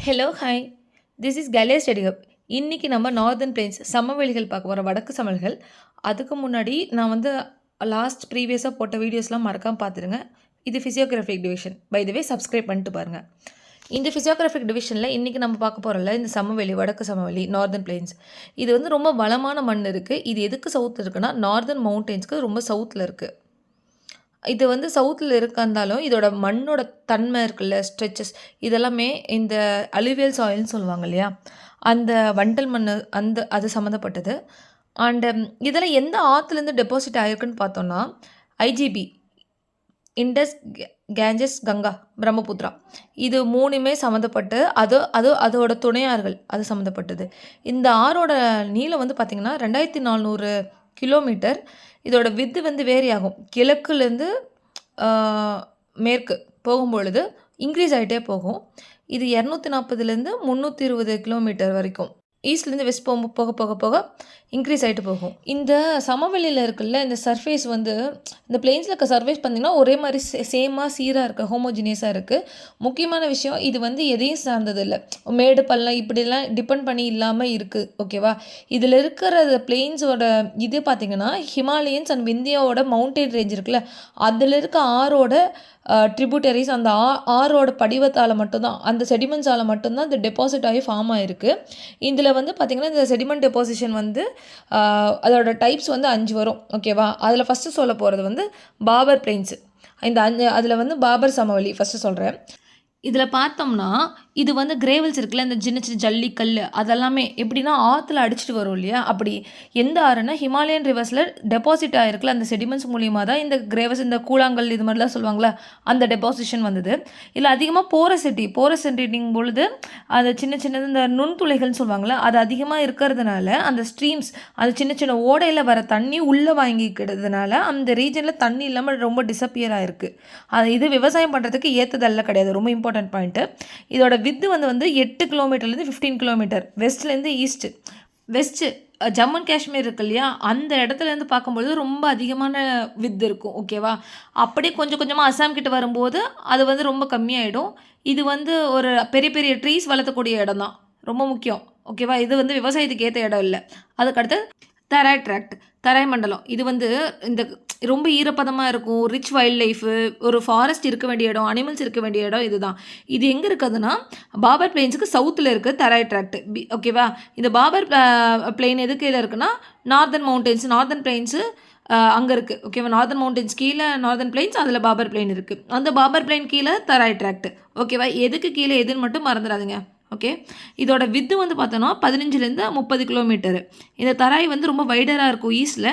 Hello hi this is கேலியா study hub. இன்றைக்கி நம்ம நார்தர்ன் பிளேன்ஸ் சமவெளிகள் பார்க்க போகிற வடக்கு சமவெளிகள். அதுக்கு முன்னாடி நான் ப்ரீவியஸாக போட்ட வீடியோஸ்லாம் மறக்காமல் பார்த்துருங்க. இது physiographic division. By the way subscribe பண்ணிட்டு பாருங்கள். இந்த ஃபிசியோகிராஃபிக் டிவிஷனில் இன்றைக்கி நம்ம பார்க்க போகிறோம்ல, இந்த சமவெளி வடக்கு சமவெளி நார்தர்ன் பிளேன்ஸ். இது ரொம்ப வளமான மண் இருக்குது. இது எதுக்கு சவுத்தில் இருக்குன்னா, நார்தர்ன் மவுண்டெயின்ஸ்க்கு ரொம்ப சவுத்தில் இருக்குது. இது சவுத்தில் இருந்தாலும் இதோட மண்ணோட தன்மை இருக்குல்ல, ஸ்ட்ரெச்சஸ், இதெல்லாமே இந்த அலுவியல் சாயில்னு சொல்லுவாங்க இல்லையா, அந்த வண்டல் மண் அது சம்மந்தப்பட்டது. அண்டு இதெல்லாம் எந்த ஆற்றுலேருந்து டெபாசிட் ஆகிருக்குன்னு பார்த்தோன்னா, ஐஜிபி, இண்டஸ், கேஞ்சஸ், கங்கா, பிரம்மபுத்திரா, இது மூணுமே சம்மந்தப்பட்டு அதோட துணையார்கள் அது சம்மந்தப்பட்டது. இந்த ஆறோட நீளம் பார்த்திங்கன்னா 2400 கிலோமீட்டர். இதோட வித்து வேரி ஆகும். கிழக்குலேருந்து மேற்கு போகும்பொழுது இன்க்ரீஸ் ஆகிட்டே போகும். இது 240லேருந்து 320 கிலோமீட்டர் வரைக்கும். ஈஸ்ட்லேருந்து வெஸ்ட் போக போக போக இன்க்ரீஸ் ஆகிட்டு போகும். இந்த சமவெளியில் இருக்குல்ல, இந்த சர்ஃபேஸ் இந்த பிளெயின்ஸில் இருக்க சர்ஃபேஸ் பார்த்திங்கன்னா ஒரே மாதிரி சேமாக சீராக இருக்குது, ஹோமோஜினியஸாக இருக்குது. முக்கியமான விஷயம், இது எதையும் சார்ந்தது இல்லை, மேடு பள்ளம் இப்படிலாம் டிபெண்ட் பண்ணி இல்லாமல் இருக்குது. ஓகேவா? இதில் இருக்கிற பிளெயின்ஸோட இது பார்த்திங்கன்னா ஹிமாலயன்ஸ் அண்ட் இந்தியாவோட மவுண்டெயின் ரேஞ்ச் இருக்குல்ல, அதில் இருக்க ஆறோட ட்ரிபியூட்டரிஸ், அந்த ஆறோட படிவத்தால் மட்டும்தான், அந்த செடிமெண்ட்ஸால் மட்டும்தான் இந்த டெபாசிட் ஆகி ஃபார்ம் ஆகிருக்கு. இதில் பார்த்திங்கன்னா இந்த செடிமெண்ட் டெபாசிஷன் அதோட டைப்ஸ் 5 வரும். ஓகேவா? அதில் ஃபஸ்ட்டு சொல்ல போகிறது பாபர் பிளெயின்ஸு. அதில் பாபர் சமவெளி ஃபஸ்ட்டு சொல்கிறேன். இதில் பார்த்தோம்னா இது கிரேவல்ஸ் இருக்குல்ல, இந்த சின்ன சின்ன ஜல்லிக்கல் அதெல்லாமே எப்படின்னா ஆற்றுல அடிச்சுட்டு வரும் இல்லையா, அப்படி எந்த ஆறுனா ஹிமாலயன் ரிவர்ஸில் டெபாசிட் ஆகிருக்குல்ல, அந்த செடிமெண்ட்ஸ் மூலியமாக தான் இந்த கிரேவல்ஸ், இந்த கூழாங்கல் இது மாதிரிலாம் சொல்லுவாங்களே, அந்த டெபாசிஷன் வந்தது. இதில் அதிகமாக போரசிட்டிங் பொழுது அது சின்ன சின்னது இந்த நுண்துளைகள்னு சொல்லுவாங்களே, அது அதிகமாக இருக்கிறதுனால அந்த ஸ்ட்ரீம்ஸ், அது சின்ன சின்ன ஓடையில் வர தண்ணி உள்ளே வாங்கிக்கிறதுனால அந்த ரீஜனில் தண்ணி இல்லாமல் ரொம்ப டிஸப்பியர் ஆகிருக்கு. இது விவசாயம் பண்ணுறதுக்கு ஏற்றதல்ல கிடையாது. ரொம்ப இம்பார்ட்டன்ட் பாயிண்ட்டு. இதோட வித்து 8 கிலோமீட்டர்லேருந்து 15 கிலோமீட்டர் வெஸ்ட்லேருந்து வெஸ்ட்டு ஜம்மு அண்ட் காஷ்மீர் இருக்கு இல்லையா, அந்த இடத்துலேருந்து பார்க்கும்பொழுது ரொம்ப அதிகமான வித்து இருக்கும். ஓகேவா? அப்படியே கொஞ்சம் கொஞ்சமாக அசாம் கிட்ட வரும்போது அது ரொம்ப கம்மியாயிடும். இது ஒரு பெரிய பெரிய ட்ரீஸ் வளர்த்தக்கூடிய இடம் தான், ரொம்ப முக்கியம். ஓகேவா? இது விவசாயத்துக்கு ஏற்ற இடம் இல்லை. அதுக்கடுத்து தராய் மண்டலம். இது இந்த ரொம்ப ஈரப்பதமாக இருக்கும், ரிச் வைல்ட் லைஃபு, ஒரு ஃபாரஸ்ட் இருக்க வேண்டிய இடம், அனிமல்ஸ் இருக்க வேண்டிய இடம் இதுதான். இது எங்கே இருக்குதுன்னா பாபர் பிளெயின்ஸுக்கு சவுத்தில் இருக்குது தராய் ட்ராக்ட். ஓகேவா? இந்த பாபர் பிளெயின் எது கீழே இருக்குன்னா நார்தர்ன் பிளெயின்ஸு அங்கே இருக்குது. ஓகேவா? நார்தர்ன் மவுண்டன்ஸ் கீழே நார்தர்ன் பிளெயின்ஸ், அதில் பாபர் பிளெயின் இருக்குது. அந்த பாபர் பிளெயின் கீழே தராய் ட்ராக்ட். ஓகேவா? எதுக்கு கீழே எதுன்னு மட்டும் மறந்துடாதுங்க. ஓகே, இதோட வித்து பார்த்தோன்னா 15லேருந்து 30 கிலோமீட்டரு. இந்த தராய் ரொம்ப வைடராக இருக்கும் ஈஸ்டில்.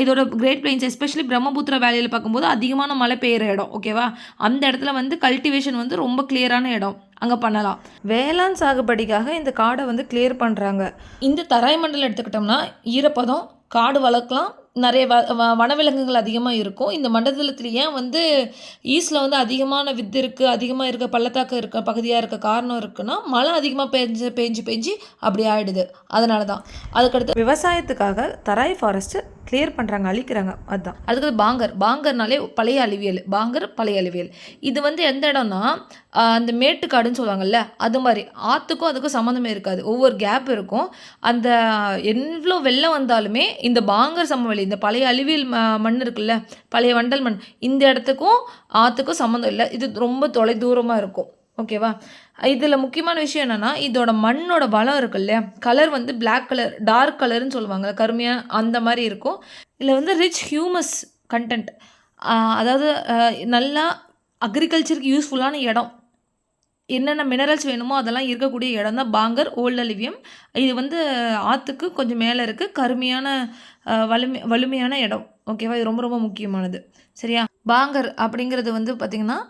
இதோட கிரேட் பிளெயின்ஸ், எஸ்பெஷலி பிரம்மபுத்திரா வேலியில் பார்க்கும்போது அதிகமான மழை பெய்கிற இடம். ஓகேவா? அந்த இடத்துல கல்டிவேஷன் ரொம்ப கிளியரான இடம், அங்கே பண்ணலாம். வேளாண் சாகுபடிக்காக இந்த காடை கிளியர் பண்ணுறாங்க. இந்த தராய் மண்டலம் எடுத்துக்கிட்டோம்னா ஈரப்பதம், காடு வளர்க்கலாம், நிறைய வனவிலங்குகள் அதிகமாக இருக்கும். இந்த மண்டலத்தில் ஏன் ஈஸ்டில் அதிகமான வித்து இருக்குது, அதிகமாக இருக்க பள்ளத்தாக்கு இருக்க பகுதியாக இருக்க காரணம் இருக்குன்னா, மழை அதிகமாக பெஞ்சு அப்படி ஆகிடுது. அதனால தான். அதுக்கடுத்து விவசாயத்துக்காக தராய் ஃபாரஸ்ட்டு கிளியர் பண்ணுறாங்க, அழிக்கிறாங்க. அதுதான். அதுக்கு பாங்கர்னாலே பழைய அழிவியல். இது எந்த இடம்னா அந்த மேட்டுக்காடுன்னு சொல்லுவாங்கல்ல, அது மாதிரி ஆற்றுக்கும் அதுக்கும் சம்மந்தமே இருக்காது, ஒவ்வொரு கேப் இருக்கும். அந்த எவ்வளோ வெள்ளம் வந்தாலுமே இந்த பாங்கர் சமவெளி, இந்த பழைய அழிவியல் மண் இருக்குல்ல, பழைய வண்டல் மண், இந்த இடத்துக்கும் ஆற்றுக்கும் சம்மந்தம் இல்லை. இது ரொம்ப தொலைதூரமாக இருக்கும். ஓகேவா? இதில் முக்கியமான விஷயம் என்னென்னா, இதோட மண்ணோட வளம் இருக்கு இல்லையா, கலர் பிளாக் கலர், டார்க் கலர்னு சொல்லுவாங்க, கருமையாக அந்த மாதிரி இருக்கும். இதில் ரிச் ஹியூமஸ் கண்டென்ட், அதாவது நல்லா அக்ரிகல்ச்சருக்கு யூஸ்ஃபுல்லான இடம், என்னென்ன மினரல்ஸ் வேணுமோ அதெல்லாம் இருக்கக்கூடிய இடம் தான் பாங்கர் ஓல்ட் அலிவியம். இது ஆற்றுக்கு கொஞ்சம் மேலே இருக்குது, கருமையான வலிமையான இடம். ஓகேவா? இது ரொம்ப ரொம்ப முக்கியமானது. சரியா? பாங்கர் அப்படிங்கிறது பார்த்திங்கன்னா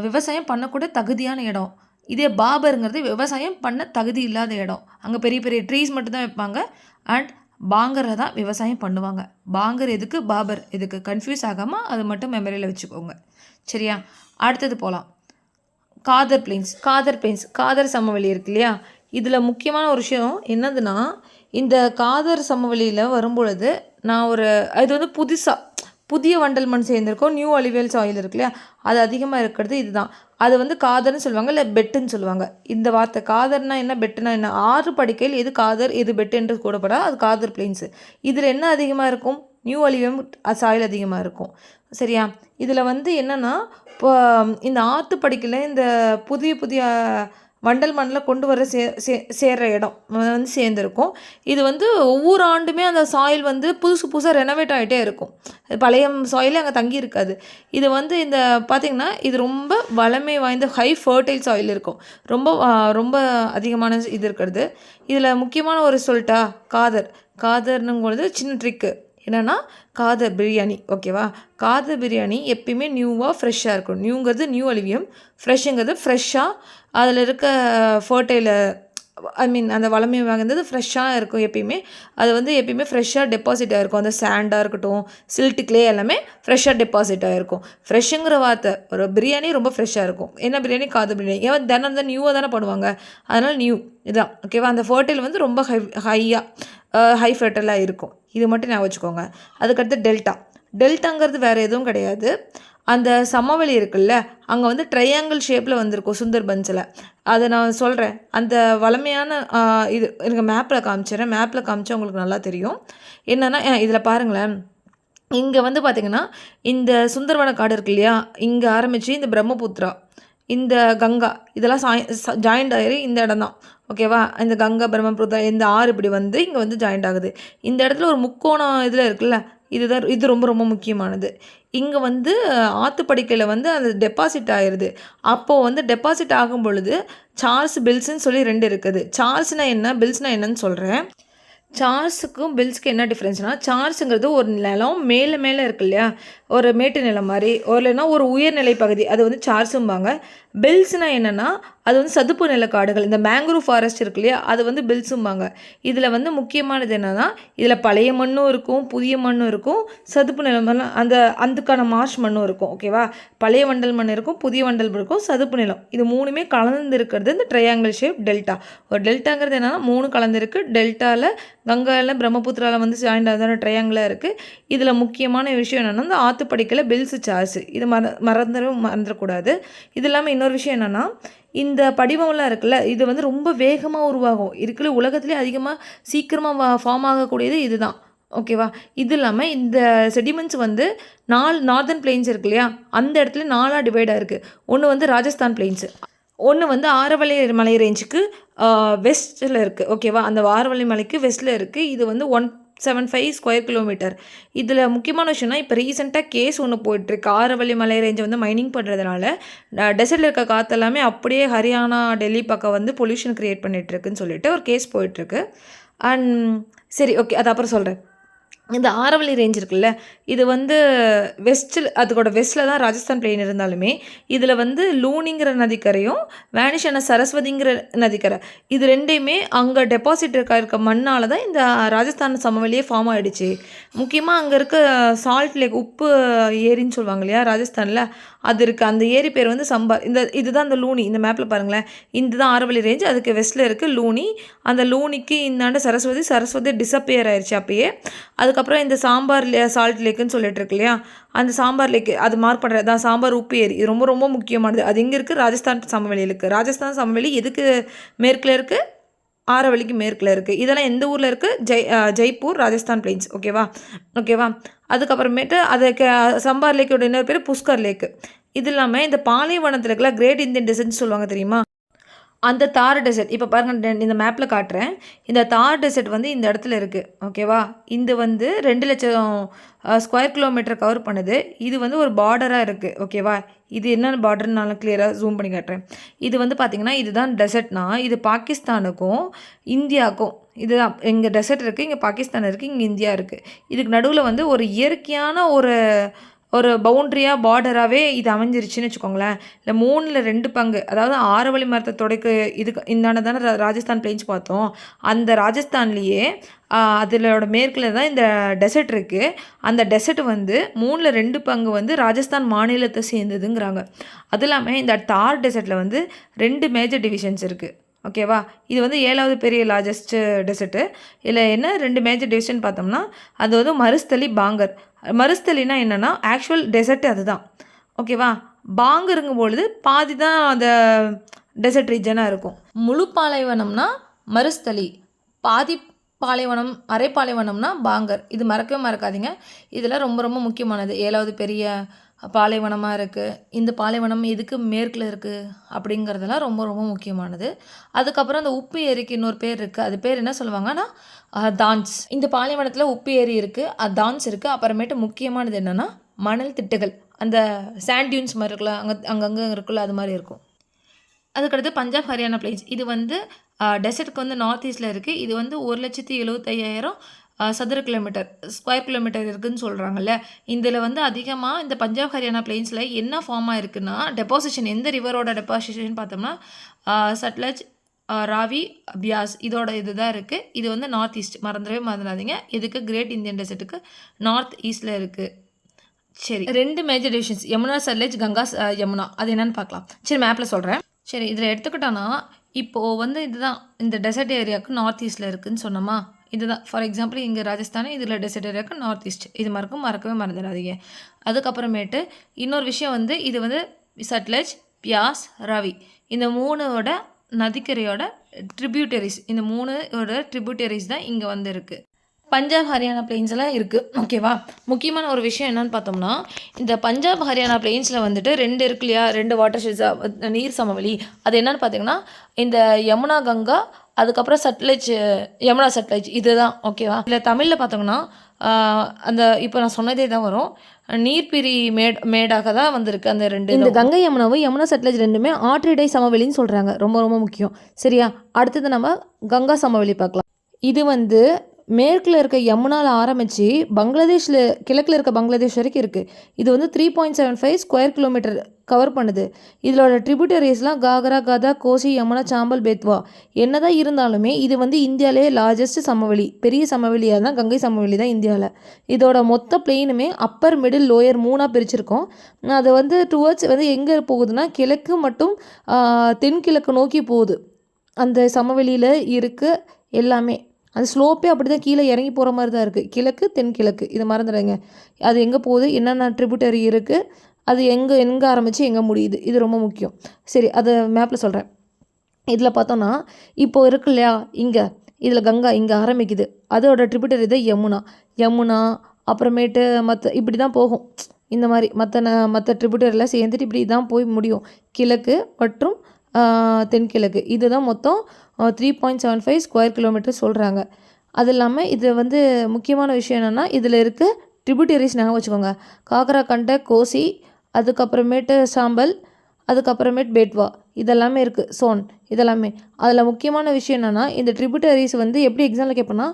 விவசாயம் பண்ணக்கூட தகுதியான இடம். இதே பாபருங்கிறது விவசாயம் பண்ண தகுதி இல்லாத இடம். அங்கே பெரிய பெரிய ட்ரீஸ் மட்டும்தான் வைப்பாங்க. அண்ட் பாங்கரில் தான் விவசாயம் பண்ணுவாங்க. பாங்கர் எதுக்கு, பாபர் எதுக்கு, கன்ஃபியூஸ் ஆகாமல் அது மட்டும் மெமரியில் வச்சுக்கோங்க. சரியா? அடுத்தது போகலாம். காதர் பிளெயின்ஸ், காதர் சமவெளி இருக்கு இல்லையா, இதில் முக்கியமான ஒரு விஷயம் என்னதுன்னா, இந்த காதர் சமவெளியில் வரும்பொழுது நான் இது புதுசாக புதிய வண்டல் மண் சேர்ந்துருக்கும். நியூ அலுவியல் சாயில் இருக்கு இல்லையா, அது அதிகமாக இருக்கிறது இதுதான். அது வந்து காதர்னு சொல்லுவாங்க, இல்லை பெட்டுன்னு சொல்லுவாங்க. இந்த வார்த்தை காதர்னா என்ன, பெட்டுனா என்ன, 6 படிக்கையில் எது காதர் எது பெட்டு என்று கூடப்படா, அது காதர் பிளெயின்ஸு. இதில் என்ன அதிகமாக இருக்கும், நியூ அலுவியம் சாயில் அதிகமாக இருக்கும். சரியா? இதில் வந்து என்னென்னா, இப்போ இந்த ஆற்று படிக்கையில் இந்த புதிய புதிய வண்டல் மண்ணில் கொண்டு வர சேர்கிற இடம் வந்து சேர்ந்துருக்கும். இது வந்து ஒவ்வொரு ஆண்டுமே அந்த சாயில் வந்து புதுசு புதுசாக ரெனோவேட் ஆகிட்டே இருக்கும். பழைய சாயிலே அங்கே தங்கி இருக்காது. இது வந்து இந்த பார்த்திங்கன்னா இது ரொம்ப வளமை வாய்ந்த ஹை ஃபர்டைல் சாயில் இருக்கும். ரொம்ப ரொம்ப அதிகமான இது இருக்கிறது. இதில் முக்கியமான ஒரு சொல்லிட்டா, காதர்னுங்கிறது சின்ன ட்ரிக்கு என்னென்னா, காதர் பிரியாணி. ஓகேவா? காதர் பிரியாணி எப்பயுமே நியூவாக ஃப்ரெஷ்ஷாக இருக்கும். நியூங்கிறது நியூ அலுவியம், ஃப்ரெஷ்ஷுங்கிறது ஃப்ரெஷ்ஷாக அதில் இருக்க ஃபர்டைல அந்த வளமை வாங்குறது ஃப்ரெஷ்ஷாக இருக்கும். எப்பயுமே அது வந்து எப்பயுமே ஃப்ரெஷ்ஷாக டெபாசிட் ஆகிருக்கும். அந்த சாண்டாக இருக்கட்டும், சில்ட்டு கிளே எல்லாமே ஃப்ரெஷ்ஷாக டெபாசிட் ஆகிருக்கும். ஃப்ரெஷ்ஷுங்கிற வார்த்தை, ஒரு பிரியாணி ரொம்ப ஃப்ரெஷ்ஷாக இருக்கும். என்ன பிரியாணி, காதர் பிரியாணி. ஏன் தினம் தான் நியூவாக தானே பண்ணுவாங்க, அதனால் நியூ இதுதான். ஓகேவா? அந்த ஃபர்டைல் வந்து ரொம்ப ஹை ஃபர்டைலாக இருக்கும். இது மட்டும் ஞாபகம் வச்சுக்கோங்க. அதுக்கடுத்து டெல்டாங்கிறது வேறு எதுவும் கிடையாது. அந்த சமவெளி இருக்குல்ல, அங்கே வந்து ட்ரையாங்கிள் ஷேப்பில் வந்திருக்கும் சுந்தர்பன்ஸில். அதை நான் சொல்கிறேன். அந்த வளமையான இது எனக்கு மேப்பில் காமிச்சிடுறேன். மேப்பில் காமிச்சா உங்களுக்கு நல்லா தெரியும். என்னென்னா, இதில் பாருங்களேன், இங்கே வந்து பார்த்திங்கன்னா இந்த சுந்தர்வன காடு இருக்கு இல்லையா, இங்கே ஆரம்பித்து இந்த பிரம்மபுத்திரா, இந்த கங்கா, இதெல்லாம் ஜாயிண்ட் ஆகிரு இந்த இடம் தான். ஓகேவா? இந்த கங்கா பிரம்மபுத்திரா இந்த ஆறு இப்படி வந்து இங்கே வந்து ஜாயிண்ட் ஆகுது. இந்த இடத்துல ஒரு முக்கோணம் இதில் இருக்குல்ல, இது ரொம்ப ரொம்ப முக்கியமானது. இங்கே வந்து ஆற்றுப்படுக்கையில் வந்து அது டெபாசிட் ஆகிடுது. அப்போது வந்து டெபாசிட் ஆகும் பொழுது சார்ல்ஸ் பில்ஸ்ன்னு சொல்லி 2 இருக்குது. சார்ல்ஸ்னால் என்ன, பில்ஸ்னால் என்னன்னு சொல்கிறேன். சார்ல்ஸுக்கும் பில்ஸ்க்கு என்ன டிஃப்ரென்ஸ்னால், சார்ல்ஸுங்கிறது ஒரு நிலம் மேலே இருக்கு இல்லையா, ஒரு மேட்டு நிலம் மாதிரி, இல்லைன்னா ஒரு உயர்நிலை பகுதி, அது வந்து சார்ல்ஸும்பாங்க. பில்ஸ்னால் என்னென்னா, அது வந்து சதுப்பு நில காடுகள், இந்த மேங்க்ரூவ் ஃபாரஸ்ட் இருக்கு இல்லையா, அது வந்து பில்ஸும்பாங்க. இதில் வந்து முக்கியமானது என்னென்னா, இதில் பழைய மண்ணும் இருக்கும், புதிய மண்ணும் இருக்கும், சதுப்பு நிலமெல்லாம் அதுக்கான மார்ஷ் மண்ணும் இருக்கும். ஓகேவா? பழைய வண்டல் மண் இருக்கும், புதிய வண்டல் இருக்கும், சதுப்பு நிலம், இது 3மே கலந்து இருக்கிறது இந்த ட்ரையாங்கிள் ஷேப் டெல்டா. ஒரு டெல்டாங்கிறது என்னென்னா 3 கலந்துருக்கு. டெல்டாவில் கங்காவில் பிரம்மபுத்திராவில் வந்து ஜாயிண்ட் ஆகுதான ட்ரையாங்கிளாக இருக்குது. இதில் முக்கியமான விஷயம் என்னென்னா, இந்த ஆற்றுப்படுக்கையில் பில்ஸு சார்ஸு, இது மறந்துடக்கூடாது. இது இல்லாமல் இன்னொரு விஷயம் என்னென்னா, இந்த படிவம்லாம் இருக்குல்ல, இது வந்து ரொம்ப வேகமாக உருவாகும். இருக்கிற உலகத்துலேயே அதிகமாக சீக்கிரமாக ஃபார்ம் ஆகக்கூடியது இதுதான். ஓகேவா? இது இல்லாமல் இந்த செடிமெண்ட்ஸ் வந்து நார்தர்ன் பிளெயின்ஸ் இருக்கு இல்லையா, அந்த இடத்துல 4ஆக டிவைடாக இருக்குது. ஒன்று வந்து ராஜஸ்தான் பிளெயின்ஸு, ஒன்று வந்து ஆரவல்லி மலை ரேஞ்சுக்கு வெஸ்ட்டில் இருக்குது. ஓகேவா? அந்த ஆரவல்லி மலைக்கு வெஸ்ட்டில் இருக்குது. இது வந்து 175 ஸ்கொயர் கிலோமீட்டர். இதில் முக்கியமான விஷயம்னா, இப்போ ரீசெண்டாக கேஸ் ஒன்று போயிட்டுருக்கு. ஆரவல்லி மலை ரேஞ்சை வந்து மைனிங் பண்ணுறதுனால டெசர்ட்டில் இருக்க காற்று எல்லாமே அப்படியே ஹரியானா, டெல்லி பக்கம் வந்து பொல்யூஷன் க்ரியேட் பண்ணிகிட்ருக்குன்னு சொல்லிட்டு ஒரு கேஸ் போயிட்டுருக்கு. சரி, ஓகே, அது அப்புறம் சொல்கிறேன். இந்த ஆரவல்லி ரேஞ்ச் இருக்குல்ல, இது வந்து வெஸ்ட்டில், அதோட வெஸ்ட்டில் தான் ராஜஸ்தான் பிளெயின் இருந்தாலுமே, இதில் வந்து லூனிங்கிற நதிக்கரையும் வேனிஷான சரஸ்வதிங்கிற நதிக்கரை, இது 2மே அங்கே டெபாசிட் இருக்க மண்ணால் தான் இந்த ராஜஸ்தான் சமவெளியே ஃபார்ம் ஆகிடுச்சு. முக்கியமாக அங்கே இருக்க சால்ட் லேக், உப்பு ஏரின்னு சொல்லுவாங்க இல்லையா ராஜஸ்தானில், அது இருக்குது. அந்த ஏரி பேர் வந்து சம்பார். இதுதான் அந்த லூனி. இந்த மேப்பில் பாருங்களேன், இதுதான் ஆரவல்லி ரேஞ்ச், அதுக்கு வெஸ்ட்டில் இருக்குது லூனி. அந்த லூனிக்கு இந்தாண்ட சரஸ்வதி டிஸப்பியர் ஆயிடுச்சு அப்பயே. அதுக்கப்புறம் இந்த சாம்பார் சால்ட் லேக்குன்னு சொல்லிட்டு இருக்கு இல்லையா, அந்த சாம்பார் லேக்கு அது மார்க் பண்ணுறது தான் சாம்பார் உப்பு ஏரி. இது ரொம்ப ரொம்ப முக்கியமானது. அது எங்கே இருக்குது, ராஜஸ்தான் சமவெளியில் இருக்குது. ராஜஸ்தான் சமவெளி எதுக்கு மேற்கில் இருக்குது, ஆரவல்லிக்கு மேற்கில் இருக்குது. இதெல்லாம் எந்த ஊரில் இருக்குது, ஜெய்ப்பூர், ராஜஸ்தான் பிளெயின்ஸ். ஓகேவா? அதுக்கப்புறமேட்டு அதுக்கு சம்பார் லேக்கோட இன்னொரு பேர் புஷ்கர் லேக்கு. இது இல்லாமல் இந்த பாலைவனத்தில் இருக்கல கிரேட் இந்தியன் டெசர்ட்னு சொல்லுவாங்க தெரியுமா, அந்த தார் டெசர்ட். இப்போ பாருங்கள், இந்த மேப்பில் காட்டுறேன். இந்த தார் டெசர்ட் வந்து இந்த இடத்துல இருக்குது. ஓகேவா? இது வந்து 2 லட்சம் ஸ்கொயர் கிலோமீட்டர் கவர் பண்ணுது. இது வந்து ஒரு பார்டராக இருக்குது. ஓகேவா? இது என்னென்ன பார்டர்னு நான் கிளியராக ஜூம் பண்ணி காட்டுறேன். இது வந்து பார்த்திங்கன்னா, இதுதான் டெசர்ட்னா, இது பாகிஸ்தானுக்கும் இந்தியாவுக்கும், இதுதான் இங்கே டெசர்ட் இருக்குது, இங்கே பாகிஸ்தான் இருக்குது, இங்கே இந்தியா இருக்குது. இதுக்கு நடுவில் வந்து ஒரு இயற்கையான ஒரு பவுண்ட்ரியாக பார்டராகவே இது அமைஞ்சிருச்சுன்னு வச்சுக்கோங்களேன். இல்லை 3ல் 2 பங்கு, அதாவது ஆரவல்லி மரத்தை தொடக்கு இதுக்கு இந்தாண்ட தானே ராஜஸ்தான் பிளெயின்ஸ் பார்த்தோம். அந்த ராஜஸ்தான்லேயே அதிலோட மேற்கில் தான் இந்த டெசர்ட் இருக்குது. அந்த டெசர்ட் வந்து 3ல் 2 பங்கு வந்து ராஜஸ்தான் மாநிலத்தை சேர்ந்ததுங்கிறாங்க. அது இல்லாமல் இந்த தார் டெசர்ட்டில் வந்து 2 மேஜர் டிவிஷன்ஸ் இருக்குது. ஓகேவா? இது வந்து 7வது பெரிய லார்ஜஸ்ட் டெசர்ட்டு. இதில் என்ன 2 மேஜர் டிவிஷன் பார்த்தோம்னா, அது வந்து மருஸ்தலி, பாங்கர். மருஸ்தலினா என்னென்னா ஆக்சுவல் டெசர்ட் அதுதான். ஓகேவா? பாங்கருங்கும் பொழுது பாதி தான் அந்த டெசர்ட் ரீஜனாக இருக்கும். முழு பாலைவனம்னா மருஸ்தலி, பாதி பாலைவனம், அரை பாலைவனம்னா பாங்கர். இது மறக்கவே மறக்காதீங்க. இதெல்லாம் ரொம்ப ரொம்ப முக்கியமானது. 7வது பெரிய பாலைவனமாக இருக்குது. இந்த பாலைவனம் எதுக்கு மேற்கில் இருக்குது அப்படிங்கிறதெல்லாம் ரொம்ப ரொம்ப முக்கியமானது. அதுக்கப்புறம் அந்த உப்பு ஏரிக்கு இன்னொரு பேர் இருக்குது. அது பேர் என்ன சொல்லுவாங்கன்னா தான்ஸ். இந்த பாலைவனத்தில் உப்பு ஏரி இருக்குது, தான்ஸ் இருக்குது. அப்புறமேட்டு முக்கியமானது என்னென்னா மணல் திட்டுகள், அந்த சாண்ட் டியூன்ஸ் மாதிரி இருக்குல்ல, அங்கங்கே இருக்குல்ல, அது மாதிரி இருக்கும். அதுக்கடுத்து பஞ்சாப் ஹரியானா பிளைன்ஸ். இது வந்து டெசர்ட்டுக்கு வந்து நார்த் ஈஸ்டில் இருக்குது. இது வந்து 1,75,000 சதுர கிலோமீட்டர், ஸ்கொயர் கிலோமீட்டர் இருக்குதுன்னு சொல்கிறாங்கல்ல. இதில் வந்து அதிகமாக இந்த பஞ்சாப் ஹரியானா பிளைன்ஸில் என்ன ஃபார்மாக இருக்குன்னா டெபாசிஷன், எந்த ரிவரோட டெபாசிஷன் பார்த்தோம்னா சட்லஜ், ராவி, பியாஸ், இதோட இது தான் இருக்குது. இது வந்து நார்த் ஈஸ்ட், மறந்துடாதீங்க. இதுக்கு கிரேட் இந்தியன் டெசர்ட்டுக்கு நார்த் ஈஸ்டில் இருக்குது. சரி, 2 மேஜர் டிவிஷன்ஸ், யமுனா, சட்லஜ், கங்கா, யமுனா. அது என்னென்னு பார்க்கலாம். சரி, மேப்பில் சொல்கிறேன். சரி, இதில் எடுத்துக்கிட்டோன்னா இப்போது வந்து இதுதான் இந்த டெசர்ட் ஏரியாவுக்கு நார்த் ஈஸ்ட்டில் இருக்குதுன்னு சொன்னோமா, இதுதான். ஃபார் எக்ஸாம்பிள் இங்கே ராஜஸ்தானே, இதில் டெசர்ட் ஏரியாவுக்கு நார்த் ஈஸ்ட். இது மறக்கவே மறந்துடாதீங்க. அதுக்கப்புறமேட்டு இன்னொரு விஷயம் வந்து இது வந்து சட்லஜ், பியாஸ், ராவி, இந்த 3ஓட நதிக்கரையோட ட்ரிபியூட்டரிஸ், இந்த 3ஓட ட்ரிபியூட்டரிஸ் தான் இங்கே வந்து இருக்குது. பஞ்சாப் ஹரியானா பிளெயின்ஸ் எல்லாம் இருக்குது. ஓகேவா? முக்கியமான ஒரு விஷயம் என்னென்னு பார்த்தோம்னா, இந்த பஞ்சாப் ஹரியானா பிளெயின்ஸில் வந்துட்டு 2 இருக்கு இல்லையா, 2 வாட்டர் ஷெட்ஸாக நீர் சமவெளி. அது என்னென்னு பார்த்தீங்கன்னா இந்த யமுனா, கங்கா, அதுக்கப்புறம் சட்லஜ், யமுனா சட்லஜ், இதுதான். ஓகேவா? இதில் தமிழில் பார்த்தோம்னா அந்த இப்போ நான் சொன்னதே தான் வரும். நீர்பிரி மேடாக தான் வந்திருக்கு அந்த 2. இந்த கங்கை யமுனாவும் யமுனா சட்லஜ் 2மே ஆற்றிடை சமவெளின்னு சொல்கிறாங்க. ரொம்ப ரொம்ப முக்கியம். சரியா? அடுத்தது நம்ம கங்கா சமவெளி பார்க்கலாம். இது வந்து மேற்கில் இருக்க யமுனாவில் ஆரம்பித்து பங்களாதேஷில், கிழக்கில் இருக்க பங்களாதேஷ் வரைக்கும் இருக்குது. இது வந்து 3.75 ஸ்கொயர் கிலோமீட்டர் கவர் பண்ணுது. இதோட ட்ரிபியூட்டரிஸ்லாம் காகரா, கதா, கோசி, யமுனா, சாம்பல், பெத்வா. என்னதான் இருந்தாலுமே இது வந்து இந்தியாவிலே லார்ஜஸ்ட் சமவெளி, பெரிய சமவெளியாக தான் கங்கை சமவெளி தான் இந்தியாவில். இதோட மொத்த பிளெயினுமே அப்பர், மிடில், லோயர் 3ஆக பிரிச்சிருக்கோம். அது வந்து டுவர்ட்ஸ் வந்து எங்கே போகுதுன்னா கிழக்கு மட்டும் தென்கிழக்கு நோக்கி போகுது. அந்த சமவெளியில் இருக்குது எல்லாமே. அந்த ஸ்லோப்பே அப்படி தான் கீழே இறங்கி போகிற மாதிரி தான் இருக்குது. கிழக்கு, தென்கிழக்கு, இதை மறந்துடுங்க. அது எங்கே போகுது, என்னென்ன ட்ரிபியூட்டரி இருக்குது, அது எங்கே ஆரம்பித்து எங்கே முடியுது, இது ரொம்ப முக்கியம். சரி, அதை மேப்பில் சொல்கிறேன். இதில் பார்த்தோன்னா இப்போது இருக்கு இல்லையா, இதில் கங்கா இங்கே ஆரம்பிக்குது. அதோட ட்ரிபியூட்டரி தான் யமுனா. அப்புறமேட்டு இப்படி தான் போகும். இந்த மாதிரி மற்ற ட்ரிபியூட்டரிலாம் சேர்ந்துட்டு இப்படி தான் போய் முடியும். கிழக்கு மற்றும் தென்கிழக்கு. இதுதான் மொத்தம் 3.75 ஸ்கொயர் கிலோமீட்டர் சொல்கிறாங்க. அது இல்லாமல் இது வந்து முக்கியமான விஷயம் என்னென்னா இதில் இருக்க ட்ரிபியூட்டரிஸ் ஞாபகம் வச்சுக்கோங்க. காக்கரா, கண்டக், கோசி, அதுக்கப்புறமேட்டு சாம்பல், அதுக்கப்புறமேட்டு பெட்வா, இதெல்லாமே இருக்குது. சோன், இதெல்லாமே. அதில் முக்கியமான விஷயம் என்னென்னா இந்த ட்ரிபியூட்டரிஸ் வந்து எப்படி எக்ஸாம்பிள் கேட்போன்னா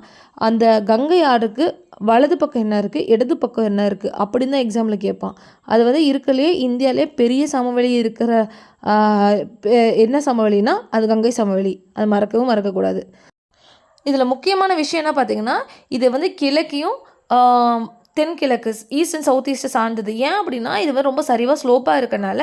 அந்த கங்கை ஆறுக்கு வலது பக்கம் என்ன இருக்குது, இடது பக்கம் என்ன இருக்குது அப்படின்னு தான் எக்ஸாம்பிள் கேட்பான். அது வந்து இருக்கலையே இந்தியாவிலே பெரிய சமவெளி இருக்கிற என்ன சமவெளினா அது கங்கை சமவெளி. அது மறக்கக்கூடாது. இதில் முக்கியமான விஷயம் என்ன பார்த்தீங்கன்னா இது வந்து கிழக்கையும் தென்கிழக்கு, ஈஸ்ட் அண்ட் சவுத் ஈஸ்ட்டு சார்ந்தது. ஏன் அப்படின்னா இது வந்து ரொம்ப சரிவாக ஸ்லோப்பாக இருக்கனால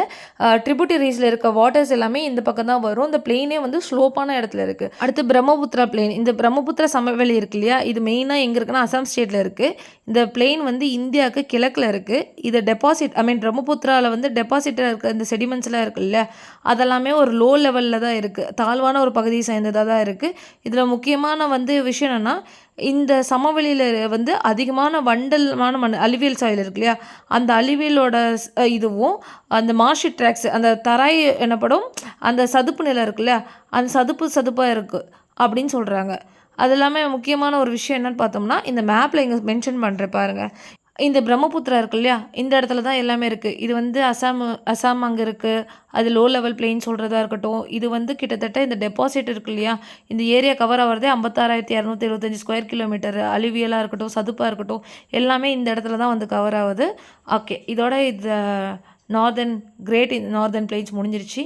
ட்ரிபியூட்டரிஸில் இருக்க வாட்டர்ஸ் எல்லாமே இந்த பக்கம் தான் வரும். இந்த பிளெயினே வந்து ஸ்லோப்பான இடத்துல இருக்குது. அடுத்து பிரம்மபுத்திரா பிளெயின். இந்த பிரம்மபுத்திரா சமவெளி இருக்கு இல்லையா, இது மெயினாக எங்கே இருக்குன்னா அசாம் ஸ்டேட்டில் இருக்குது. இந்த பிளெயின் வந்து இந்தியாவுக்கு கிழக்கில் இருக்குது. இது பிரம்மபுத்திராவில் வந்து டெபாசிட்டாக இருக்க இந்த செடிமெண்ட்ஸ்லாம் இருக்குது இல்லையா, அதெல்லாமே ஒரு லோ லெவலில் தான் இருக்குது. தாழ்வான ஒரு பகுதியை சேர்ந்ததாக தான் இருக்குது. இதில் முக்கியமான வந்து விஷயம் என்னென்னா இந்த சமவெளியில் வந்து அதிகமான வண்டல்மான மண், அலுவியல் சாயில் இருக்கு இல்லையா, அந்த அலுவியலோட இதுவும் அந்த மார்ஷி ட்ராக்ஸ், அந்த தராய் எனப்படும் அந்த சதுப்பு நிலம் இருக்கு இல்லையா, அந்த சதுப்பாக இருக்குது அப்படின்னு சொல்கிறாங்க. அது இல்லாமல் முக்கியமான ஒரு விஷயம் என்னென்னு பார்த்தோம்னா இந்த மேப்பில் இங்கே மென்ஷன் பண்ணுறேன் பாருங்கள். இந்த பிரம்மபுத்திரா இருக்கு இல்லையா, இந்த இடத்துல தான் எல்லாமே இருக்குது. இது வந்து அசாம் அங்கே இருக்குது. அது லோ லெவல் பிளெயின் சொல்கிறதா இருக்கட்டும். இது வந்து கிட்டத்தட்ட இந்த டெபாசிட் இருக்கு இல்லையா, இந்த ஏரியா கவர் ஆகிறதே 56,275 ஸ்கொயர் கிலோமீட்டர். அலுவியலாக இருக்கட்டும், சதுப்பாக இருக்கட்டும், எல்லாமே இந்த இடத்துல தான் வந்து கவர் ஆகுது. ஓகே, இதோட இந்த கிரேட் நார்தர்ன் பிளெயின்ஸ் முடிஞ்சிருச்சு.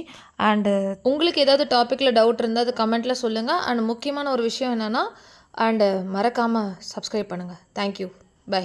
அண்டு உங்களுக்கு ஏதாவது டாப்பிக்கில் டவுட் இருந்தால் அது கமெண்ட்டில் சொல்லுங்கள். அண்ட் முக்கியமான ஒரு விஷயம் என்னென்னா மறக்காமல் சப்ஸ்கிரைப் பண்ணுங்கள். தேங்க்யூ. பை.